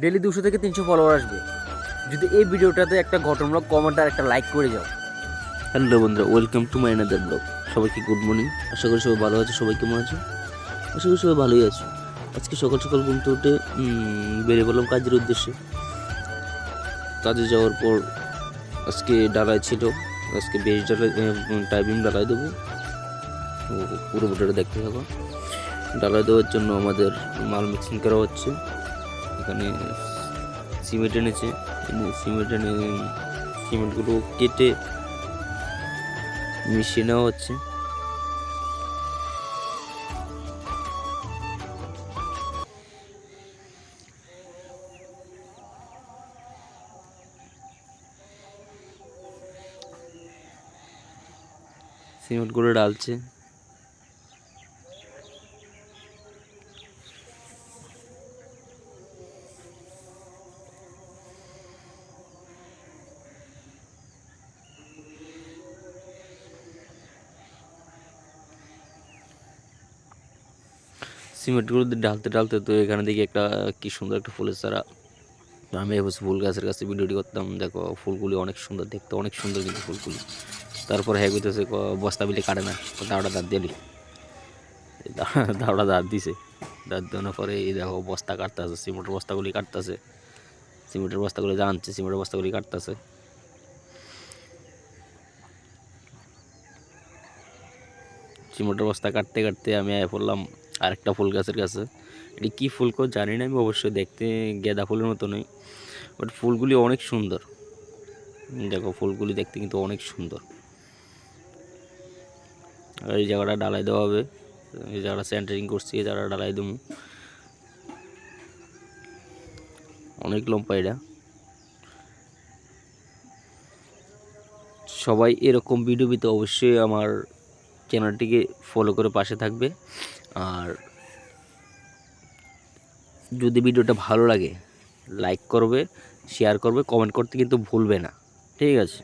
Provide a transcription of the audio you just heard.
Daily 200 থেকে 300 follower আসবে যদি এই ভিডিওটাতে একটা গঠনমূলক কমেন্ট আর একটা লাইক করে যাও। হ্যালো বন্ধুরা, welcome to my another blog. সবাইকে গুড মর্নিং। আশা করি সবাই ভালো আছে। সবাই কেমন আছে? আশা করি সবাই ভালোই আছে। আজকে সকাল সকাল ঘুম থেকে উঠে বেরিয়ে পড়লাম কাজের উদ্দেশ্যে। কাজে যাওয়ার পর আজকে ডালাই ছিল, আজকে বেশ ডালাই টাইপিং ডালাই দেবো। তো পুরো ভিডিওটা দেখতে থাকো। ডালাই দেওয়ার জন্য আমাদের মাল মিক্সিং করা হচ্ছে। এখানে সিমেন্ট এনেছে, সিমেন্ট এনে সিমেন্টগুলো কেটে মিশিয়ে নেওয়া হচ্ছে। সিমেন্টগুলো ডালছে। সিমেন্টগুলো ঢালতে ঢালতে তো এখানে দেখি একটা কি সুন্দর একটা ফুলের চারা। আমি বসে ফুল গাছের কাছে ভিডিওটি করতাম। দেখো ফুলগুলি অনেক সুন্দর দেখতে, অনেক সুন্দর কিন্তু ফুলগুলি। তারপর হ্যাঁ কইতেছে বস্তা বিলে কাটে না, দাওড়া দাঁত দিলি, দাওড়া দাঁত দিছে। দাঁত দেওয়ার পরে এই দেখো বস্তা কাটতেছে, সিমেন্টের বস্তাগুলি কাটতেছে, সিমেন্টের বস্তাগুলি জানছে, সিমেন্টের বস্তাগুলি কাটতেছে। সিমেন্টের বস্তা কাটতে কাটতে আমি পড়লাম আরেকটা ফুল গাছের কাছে। এটি কী ফুল কো জানি না আমি, অবশ্যই দেখতে গাঁদা ফুলের মতো নয়, বাট ফুলগুলি অনেক সুন্দর। দেখো ফুলগুলি দেখতে কিন্তু অনেক সুন্দর। আর এই জায়গাটা ডালাই দেওয়া হবে, এই জায়গাটা সেন্টারিং করছি, এই জায়গাটা ডালাই দেবো। অনেক লম্বা এটা। সবাই এরকম ভিডিও পেতে অবশ্যই আমার চ্যানেলটিকে ফলো করে পাশে থাকবে। আর যদি ভিডিওটা ভালো লাগে লাইক করবে, শেয়ার করবে, কমেন্ট করতে কিন্তু ভুলবে না। ঠিক আছে।